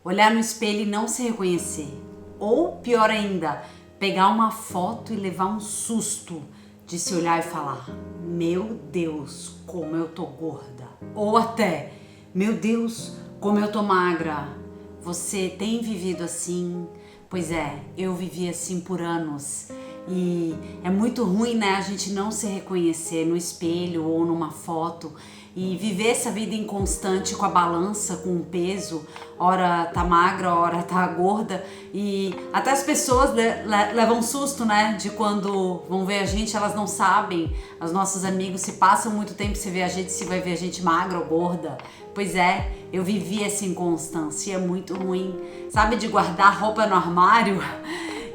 olhar no espelho e não se reconhecer. Ou, pior ainda, pegar uma foto e levar um susto de se olhar e falar: meu Deus, como eu tô gorda. Ou até: meu Deus, como eu tô magra. Você tem vivido assim? Pois é, eu vivi assim por anos. E é muito ruim, né, a gente não se reconhecer no espelho ou numa foto e viver essa vida inconstante com a balança, com o peso, ora tá magra, ora tá gorda, e até as pessoas levam susto, né, de quando vão ver a gente, elas não sabem, os nossos amigos, se passam muito tempo sem ver a gente, se vai ver a gente magra ou gorda. Pois é, eu vivi essa inconstância e é muito ruim, sabe, de guardar roupa no armário.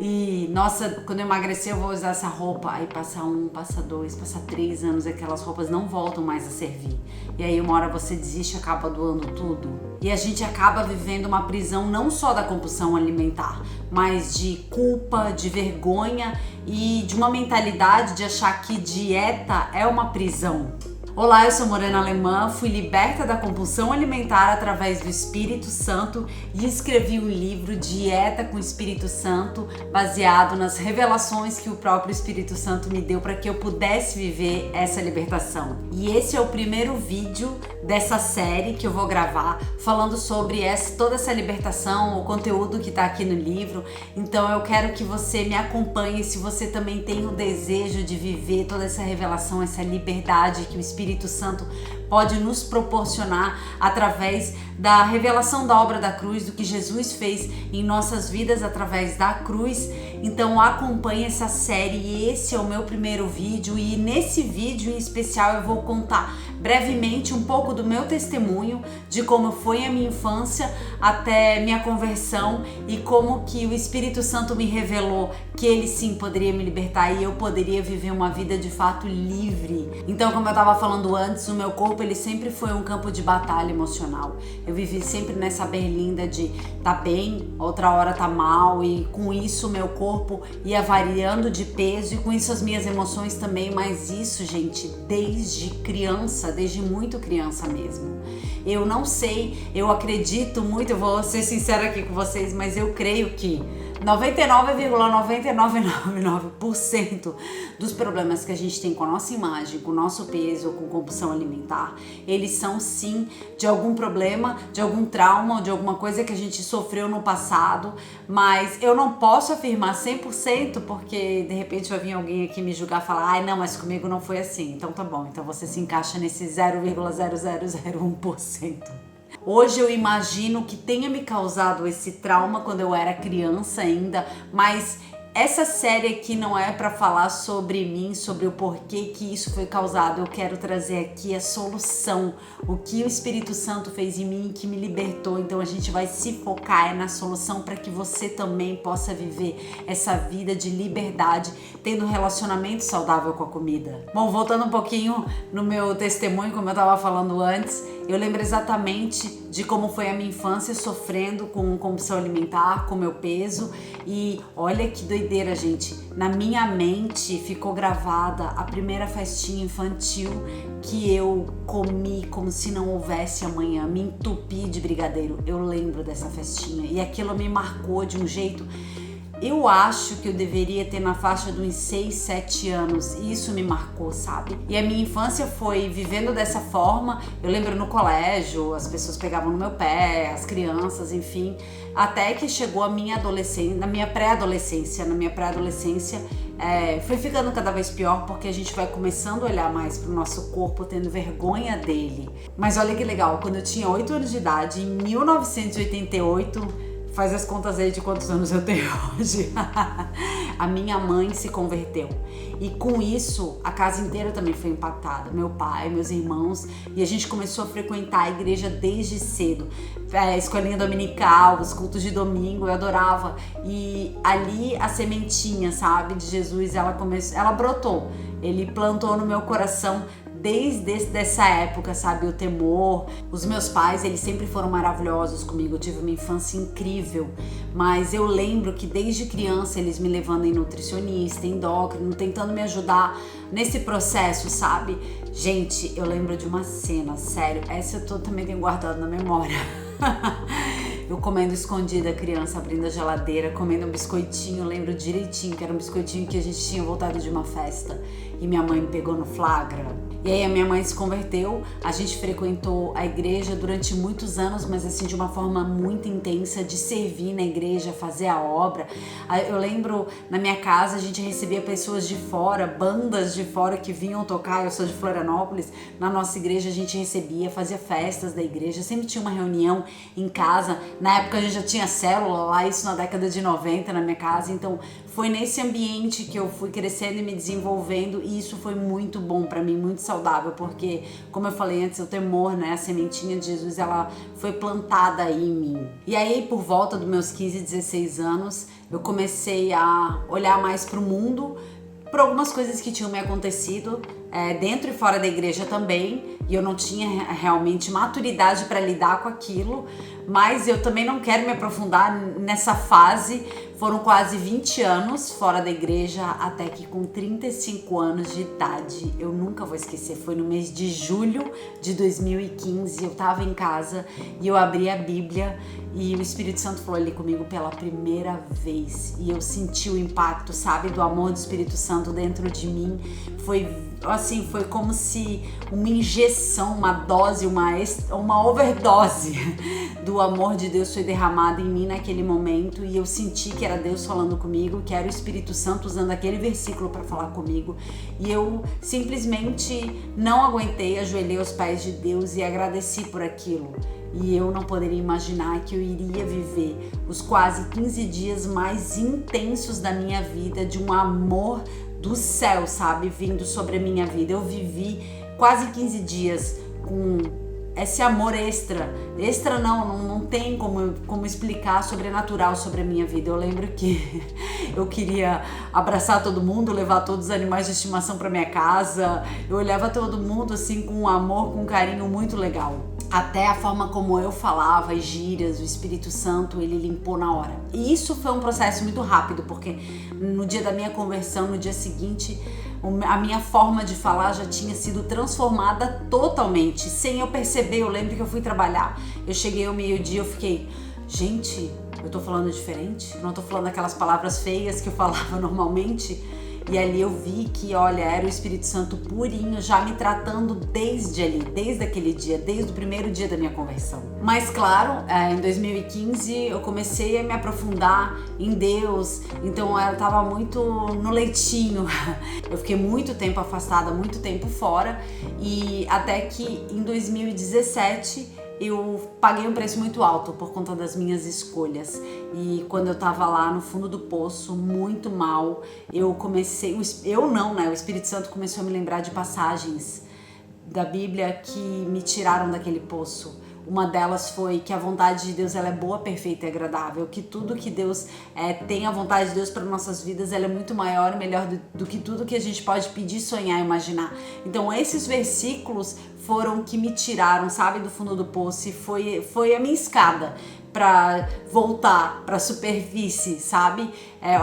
E, nossa, quando eu emagrecer eu vou usar essa roupa. Aí passa 1, passa 2, passa 3 anos e aquelas roupas não voltam mais a servir. E aí uma hora você desiste e acaba doando tudo. E a gente acaba vivendo uma prisão não só da compulsão alimentar, mas de culpa, de vergonha e de uma mentalidade de achar que dieta é uma prisão. Olá, eu sou Morena Alemã, fui liberta da compulsão alimentar através do Espírito Santo e escrevi um livro, Dieta com o Espírito Santo, baseado nas revelações que o próprio Espírito Santo me deu para que eu pudesse viver essa libertação. E esse é o primeiro vídeo dessa série que eu vou gravar, falando sobre toda essa libertação, o conteúdo que está aqui no livro. Então eu quero que você me acompanhe se você também tem o desejo de viver toda essa revelação, essa liberdade que o Espírito Santo pode nos proporcionar através da revelação da obra da cruz, do que Jesus fez em nossas vidas através da cruz. Então acompanhe essa série e esse é o meu primeiro vídeo, e nesse vídeo em especial eu vou contar brevemente um pouco do meu testemunho, de como foi a minha infância até minha conversão e como que o Espírito Santo me revelou que ele sim poderia me libertar e eu poderia viver uma vida de fato livre. Então, como eu estava falando antes, o meu corpo ele sempre foi um campo de batalha emocional. Eu vivi sempre nessa berlinda de tá bem, outra hora tá mal, e com isso meu corpo ia variando de peso e com isso as minhas emoções também. Mas isso, gente, desde criança, desde muito criança mesmo. Eu não sei, eu acredito muito, eu vou ser sincera aqui com vocês, mas eu creio que 99,9999% dos problemas que a gente tem com a nossa imagem, com o nosso peso, com compulsão alimentar, eles são sim de algum problema, de algum trauma, de alguma coisa que a gente sofreu no passado, mas eu não posso afirmar 100% porque de repente vai vir alguém aqui me julgar e falar: ai não, mas comigo não foi assim. Então tá bom, então você se encaixa nesse 0,0001%. Hoje eu imagino que tenha me causado esse trauma quando eu era criança ainda, mas essa série aqui não é para falar sobre mim, sobre o porquê que isso foi causado. Eu quero trazer aqui a solução, o que o Espírito Santo fez em mim que me libertou. Então a gente vai se focar na solução para que você também possa viver essa vida de liberdade, tendo um relacionamento saudável com a comida. Bom, voltando um pouquinho no meu testemunho, como eu estava falando antes, eu lembro exatamente de como foi a minha infância sofrendo com compulsão alimentar, com meu peso. E olha que doideira, gente. Na minha mente ficou gravada a primeira festinha infantil que eu comi como se não houvesse amanhã. Me entupi de brigadeiro. Eu lembro dessa festinha e aquilo me marcou de um jeito. Eu acho que eu deveria ter na faixa de uns 6, 7 anos, e isso me marcou, sabe? E a minha infância foi vivendo dessa forma. Eu lembro no colégio, as pessoas pegavam no meu pé, as crianças, enfim, até que chegou a minha adolescência, na minha pré-adolescência, foi ficando cada vez pior porque a gente vai começando a olhar mais pro nosso corpo, tendo vergonha dele. Mas olha que legal, quando eu tinha 8 anos de idade, em 1988, faz as contas aí de quantos anos eu tenho hoje. A minha mãe se converteu. E com isso, a casa inteira também foi impactada. Meu pai, meus irmãos. E a gente começou a frequentar a igreja desde cedo. A escolinha dominical, os cultos de domingo, eu adorava. E ali a sementinha, sabe, de Jesus, ela brotou. Ele plantou no meu coração desde essa época, sabe, o temor. Os meus pais, eles sempre foram maravilhosos comigo, eu tive uma infância incrível, mas eu lembro que desde criança eles me levando em nutricionista, endócrino, tentando me ajudar nesse processo, sabe? Gente, eu lembro de uma cena, sério, essa eu também tenho guardado na memória. Eu comendo escondida, criança, abrindo a geladeira, comendo um biscoitinho, lembro direitinho que era um biscoitinho que a gente tinha voltado de uma festa e minha mãe me pegou no flagra. E aí a minha mãe se converteu, a gente frequentou a igreja durante muitos anos, mas assim de uma forma muito intensa, de servir na igreja, fazer a obra. Eu lembro, na minha casa a gente recebia pessoas de fora, bandas de fora que vinham tocar, eu sou de Florianópolis, na nossa igreja a gente recebia, fazia festas da igreja, sempre tinha uma reunião em casa, na época a gente já tinha célula lá, isso na década de 90 na minha casa, então foi nesse ambiente que eu fui crescendo e me desenvolvendo e isso foi muito bom pra mim, muito saudável, porque, como eu falei antes, o temor, né, a sementinha de Jesus, ela foi plantada aí em mim. E aí, por volta dos meus 15, 16 anos, eu comecei a olhar mais pro mundo, por algumas coisas que tinham me acontecido, dentro e fora da igreja também, e eu não tinha realmente maturidade para lidar com aquilo, mas eu também não quero me aprofundar nessa fase. Foram quase 20 anos fora da igreja, até que com 35 anos de idade, eu nunca vou esquecer, foi no mês de julho de 2015, eu tava em casa e eu abri a Bíblia e o Espírito Santo falou ali comigo pela primeira vez e eu senti o impacto, sabe, do amor do Espírito Santo dentro de mim. Foi assim, foi como se uma injeção, uma dose, uma overdose do amor de Deus foi derramada em mim naquele momento e eu senti que era Deus falando comigo, que era o Espírito Santo usando aquele versículo para falar comigo e eu simplesmente não aguentei, ajoelhei aos pés de Deus e agradeci por aquilo. E eu não poderia imaginar que eu iria viver os quase 15 dias mais intensos da minha vida, de um amor do céu, sabe, vindo sobre a minha vida. Eu vivi quase 15 dias com esse amor extra não tem como explicar, sobrenatural sobre a minha vida. Eu lembro que eu queria abraçar todo mundo, levar todos os animais de estimação para minha casa, eu olhava todo mundo assim com um amor, com um carinho muito legal. Até a forma como eu falava, as gírias, o Espírito Santo, ele limpou na hora. E isso foi um processo muito rápido, porque no dia da minha conversão, no dia seguinte, a minha forma de falar já tinha sido transformada totalmente, sem eu perceber. Eu lembro que eu fui trabalhar, eu cheguei ao meio-dia, eu fiquei, gente, eu tô falando diferente? Não tô falando aquelas palavras feias que eu falava normalmente? E ali eu vi que, olha, era o Espírito Santo purinho, já me tratando desde ali, desde aquele dia, desde o primeiro dia da minha conversão. Mas claro, em 2015 eu comecei a me aprofundar em Deus, então eu tava muito no leitinho. Eu fiquei muito tempo afastada, muito tempo fora, e até que em 2017 eu paguei um preço muito alto por conta das minhas escolhas. E quando eu tava lá no fundo do poço, muito mal, eu comecei, o Espírito Santo começou a me lembrar de passagens da Bíblia que me tiraram daquele poço. Uma delas foi que a vontade de Deus, ela é boa, perfeita e agradável, que tudo que Deus tem, a vontade de Deus para nossas vidas, ela é muito maior e melhor do que tudo que a gente pode pedir, sonhar, imaginar. Então esses versículos foram que me tiraram, sabe, do fundo do poço, e foi a minha escada para voltar para a superfície, sabe?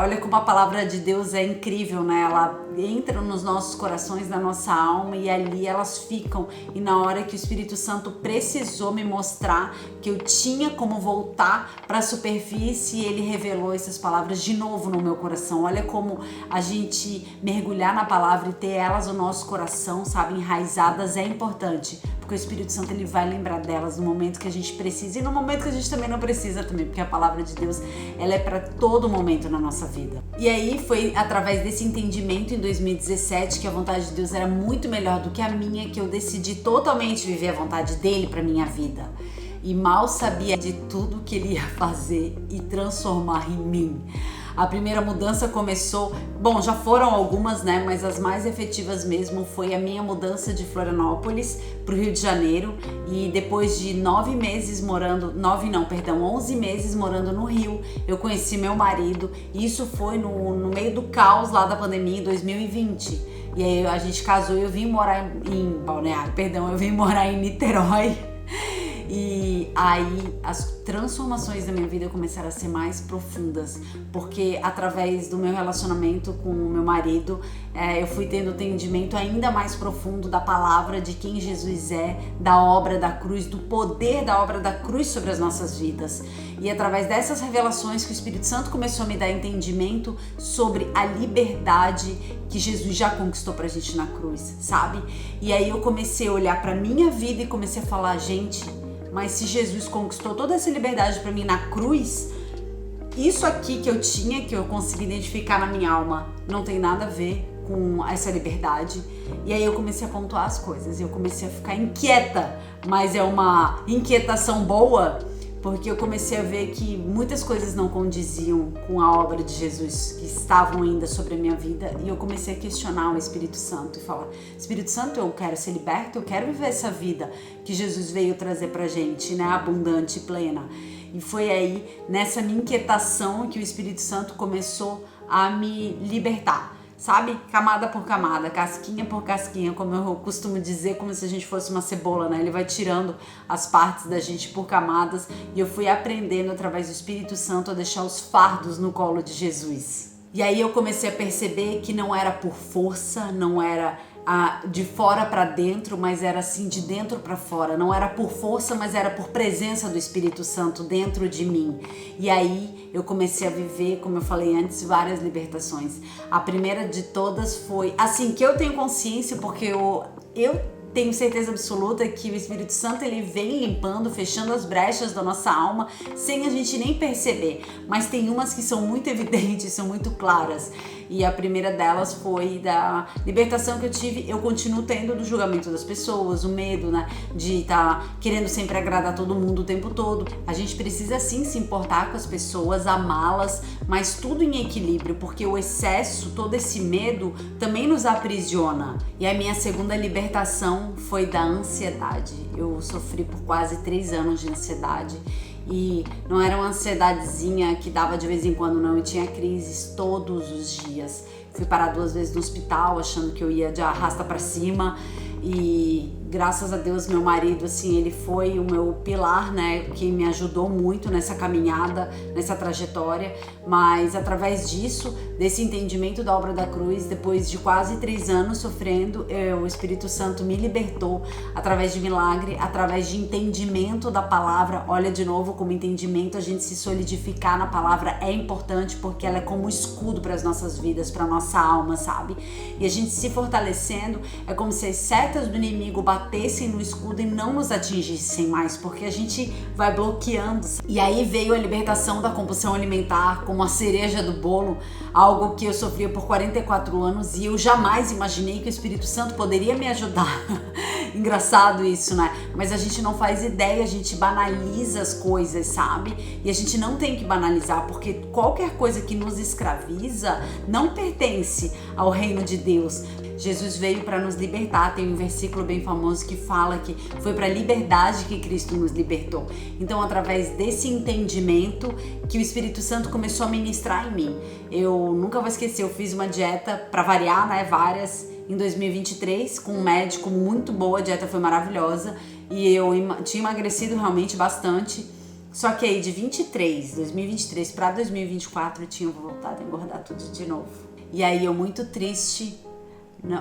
Olha como a palavra de Deus é incrível, né? Ela entra nos nossos corações, na nossa alma, e ali elas ficam. E na hora que o Espírito Santo precisou me mostrar que eu tinha como voltar para a superfície, ele revelou essas palavras de novo no meu coração. Olha como a gente mergulhar na palavra e ter elas no nosso coração, sabe, enraizadas, é importante. Porque o Espírito Santo, ele vai lembrar delas no momento que a gente precisa e no momento que a gente também não precisa também, porque a palavra de Deus, ela é para todo momento na nossa vida. E aí foi através desse entendimento em 2017 que a vontade de Deus era muito melhor do que a minha, que eu decidi totalmente viver a vontade dele para minha vida. E mal sabia de tudo que ele ia fazer e transformar em mim. A primeira mudança começou, bom, já foram algumas, né, mas as mais efetivas mesmo foi a minha mudança de Florianópolis para o Rio de Janeiro, e depois de 11 meses morando no Rio, eu conheci meu marido, e isso foi no meio do caos lá da pandemia em 2020. E aí a gente casou e eu vim morar em Niterói. E aí as transformações da minha vida começaram a ser mais profundas, porque através do meu relacionamento com o meu marido, eu fui tendo entendimento ainda mais profundo da palavra, de quem Jesus é, da obra da cruz, do poder da obra da cruz sobre as nossas vidas. E através dessas revelações que o Espírito Santo começou a me dar entendimento sobre a liberdade que Jesus já conquistou pra gente na cruz, sabe? E aí eu comecei a olhar pra minha vida e comecei a falar, gente, mas se Jesus conquistou toda essa liberdade pra mim na cruz, isso aqui que eu tinha, que eu consegui identificar na minha alma, não tem nada a ver com essa liberdade. E aí eu comecei a pontuar as coisas, eu comecei a ficar inquieta, mas é uma inquietação boa, porque eu comecei a ver que muitas coisas não condiziam com a obra de Jesus, que estavam ainda sobre a minha vida, e eu comecei a questionar o Espírito Santo e falar, Espírito Santo, eu quero ser liberto, eu quero viver essa vida que Jesus veio trazer pra gente, né, abundante e plena. E foi aí, nessa minha inquietação, que o Espírito Santo começou a me libertar. Sabe? Camada por camada, casquinha por casquinha, como eu costumo dizer, como se a gente fosse uma cebola, né? Ele vai tirando as partes da gente por camadas, e eu fui aprendendo através do Espírito Santo a deixar os fardos no colo de Jesus. E aí eu comecei a perceber que não era por força, não era de fora para dentro, mas era assim de dentro para fora. Não era por força, mas era por presença do Espírito Santo dentro de mim. E aí eu comecei a viver, como eu falei antes, várias libertações. A primeira de todas foi assim que eu tenho consciência, porque eu tenho certeza absoluta que o Espírito Santo ele vem limpando, fechando as brechas da nossa alma sem a gente nem perceber, mas tem umas que são muito evidentes, são muito claras. E a primeira delas foi da libertação que eu tive. Eu continuo tendo do julgamento das pessoas, o medo, né, de estar querendo sempre agradar todo mundo o tempo todo. A gente precisa sim se importar com as pessoas, amá-las, mas tudo em equilíbrio, porque o excesso, todo esse medo também nos aprisiona. E a minha segunda libertação foi da ansiedade. Eu sofri por quase 3 anos de ansiedade. E não era uma ansiedadezinha que dava de vez em quando, não. Eu tinha crises todos os dias. Fui parar 2 vezes no hospital, achando que eu ia de arrasta pra cima. E graças a Deus, meu marido, assim, ele foi o meu pilar, né, que me ajudou muito nessa caminhada, nessa trajetória. Mas através disso, desse entendimento da obra da cruz, depois de quase 3 anos sofrendo, o Espírito Santo me libertou através de milagre, através de entendimento da palavra. Olha de novo como entendimento, a gente se solidificar na palavra é importante, porque ela é como um escudo para as nossas vidas, para nossa alma, sabe? E a gente se fortalecendo é como se as setas do inimigo batessem no escudo e não nos atingissem mais, porque a gente vai bloqueando. E aí veio a libertação da compulsão alimentar como a cereja do bolo, algo que eu sofria por 44 anos e eu jamais imaginei que o Espírito Santo poderia me ajudar. Engraçado isso, né? Mas a gente não faz ideia, a gente banaliza as coisas, sabe? E a gente não tem que banalizar, porque qualquer coisa que nos escraviza não pertence ao reino de Deus. Jesus veio para nos libertar. Tem um versículo bem famoso que fala que foi para a liberdade que Cristo nos libertou. Então, através desse entendimento que o Espírito Santo começou a ministrar em mim, eu nunca vou esquecer, eu fiz uma dieta para variar, né, várias, em 2023, com um médico muito boa, a dieta foi maravilhosa e eu tinha emagrecido realmente bastante. Só que aí de 2023 para 2024 eu tinha voltado a engordar tudo de novo. E aí eu muito triste,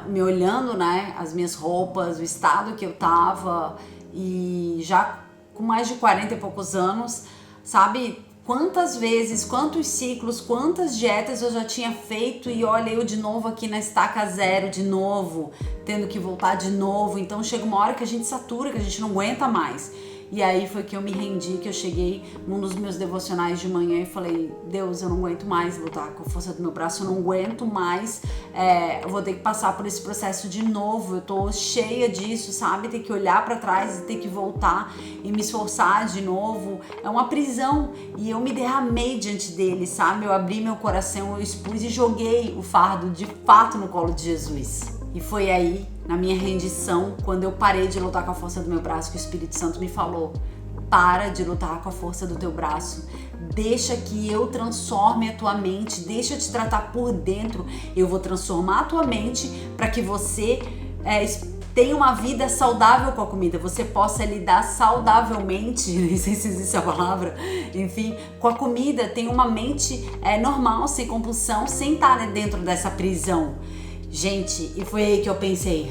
me olhando, né, as minhas roupas, o estado que eu tava, e já com mais de 40 e poucos anos, sabe? Quantas vezes, quantos ciclos, quantas dietas eu já tinha feito e olha eu de novo aqui na estaca zero, de novo, tendo que voltar de novo. Então chega uma hora que a gente satura, que a gente não aguenta mais. E aí foi que eu me rendi, que eu cheguei num dos meus devocionais de manhã e falei, Deus, eu não aguento mais lutar com a força do meu braço, eu não aguento mais, eu vou ter que passar por esse processo de novo, eu tô cheia disso, sabe? Ter que olhar pra trás e ter que voltar e me esforçar de novo, é uma prisão. E eu me derramei diante dele, sabe? Eu abri meu coração, eu expus e joguei o fardo de fato no colo de Jesus. E foi aí, na minha rendição, quando eu parei de lutar com a força do meu braço, que o Espírito Santo me falou, para de lutar com a força do teu braço, deixa que eu transforme a tua mente, deixa eu te tratar por dentro, eu vou transformar a tua mente para que você tenha uma vida saudável com a comida, você possa lidar saudavelmente, nem sei se existe a palavra, enfim, com a comida, tenha uma mente normal, sem compulsão, sem estar, né, dentro dessa prisão. Gente, e foi aí que eu pensei,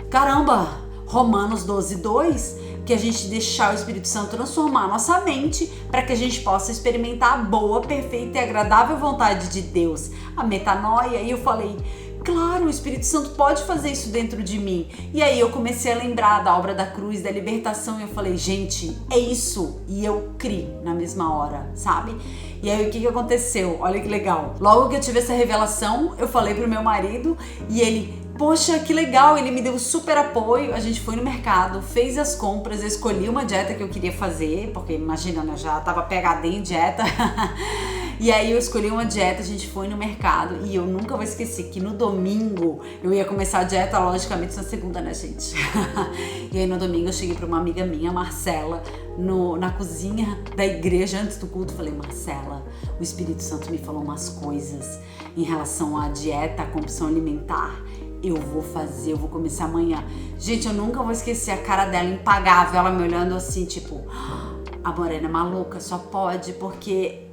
caramba, Romanos 12:2, que a gente deixar o Espírito Santo transformar a nossa mente para que a gente possa experimentar a boa, perfeita e agradável vontade de Deus, a metanoia. E eu falei, claro, o Espírito Santo pode fazer isso dentro de mim. E aí eu comecei a lembrar da obra da cruz, da libertação, e eu falei, gente, é isso. E eu criei na mesma hora, sabe? E aí o que aconteceu? Olha que legal. Logo que eu tive essa revelação, eu falei pro meu marido e ele, poxa, que legal, ele me deu super apoio. A gente foi no mercado, fez as compras, eu escolhi uma dieta que eu queria fazer, porque imagina, né, já tava pegada em dieta. E aí eu escolhi uma dieta, a gente foi no mercado e eu nunca vou esquecer que no domingo eu ia começar a dieta, logicamente na segunda, né, gente? E aí no domingo eu cheguei pra uma amiga minha, Marcela, na cozinha da igreja antes do culto, falei, Marcela, o Espírito Santo me falou umas coisas em relação à dieta, à compulsão alimentar. Eu vou fazer, eu vou começar amanhã. Gente, eu nunca vou esquecer a cara dela impagável, ela me olhando assim, tipo, a Morena é maluca, só pode, porque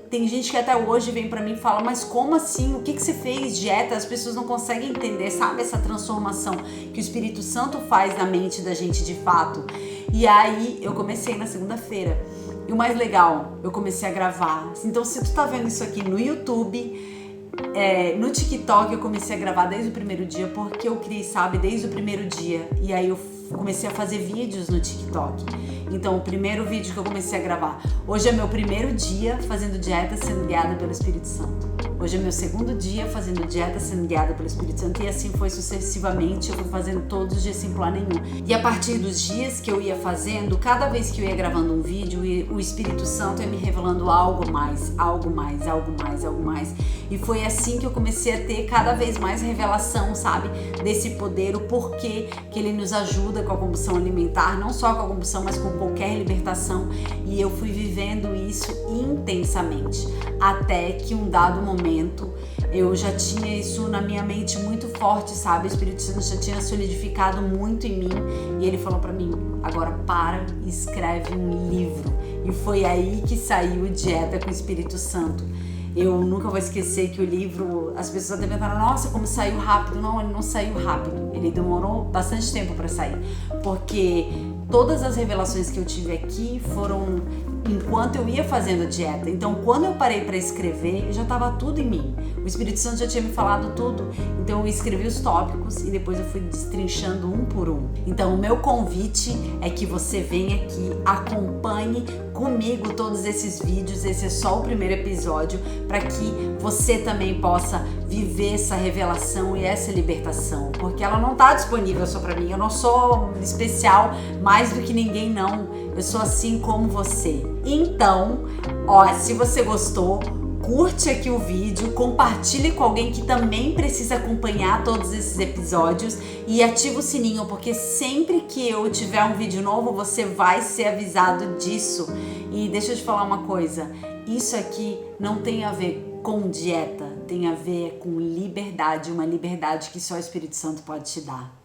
tem gente que até hoje vem pra mim e fala, mas como assim? O que você fez? Dieta? As pessoas não conseguem entender, sabe? Essa transformação que o Espírito Santo faz na mente da gente de fato. E aí eu comecei na segunda-feira. E o mais legal, eu comecei a gravar. Então se tu tá vendo isso aqui no YouTube, no TikTok eu comecei a gravar desde o primeiro dia, porque eu criei, sabe, desde o primeiro dia. E aí eu comecei a fazer vídeos no TikTok. Então, o primeiro vídeo que eu comecei a gravar, hoje é meu primeiro dia fazendo dieta sendo guiada pelo Espírito Santo. Hoje é meu segundo dia fazendo dieta sendo guiada pelo Espírito Santo, e assim foi sucessivamente, eu fui fazendo todos os dias sem plano nenhum. E a partir dos dias que eu ia fazendo, cada vez que eu ia gravando um vídeo, o Espírito Santo ia me revelando algo mais, algo mais, algo mais, algo mais. E foi assim que eu comecei a ter cada vez mais revelação, sabe? Desse poder, o porquê que ele nos ajuda com a compulsão alimentar, não só com a compulsão, mas com qualquer libertação. E eu fui vivendo isso intensamente, até que um dado momento eu já tinha isso na minha mente muito forte, sabe? O Espírito Santo já tinha solidificado muito em mim e ele falou pra mim, agora para e escreve um livro. E foi aí que saiu Dieta com o Espírito Santo. Eu nunca vou esquecer que o livro, as pessoas até pensaram, nossa, como saiu rápido. Não, ele não saiu rápido, ele demorou bastante tempo para sair, porque todas as revelações que eu tive aqui foram enquanto eu ia fazendo a dieta. Então, quando eu parei para escrever, já estava tudo em mim. O Espírito Santo já tinha me falado tudo. Então, eu escrevi os tópicos e depois eu fui destrinchando um por um. Então, o meu convite é que você venha aqui, acompanhe comigo todos esses vídeos. Esse é só o primeiro episódio, para que você também possa viver essa revelação e essa libertação, porque ela não está disponível só para mim. Eu não sou especial mais do que ninguém, não. Eu sou assim como você. Então, ó, se você gostou, curte aqui o vídeo, compartilhe com alguém que também precisa acompanhar todos esses episódios e ativa o sininho, porque sempre que eu tiver um vídeo novo, você vai ser avisado disso. E deixa eu te falar uma coisa, isso aqui não tem a ver com dieta, tem a ver com liberdade, uma liberdade que só o Espírito Santo pode te dar.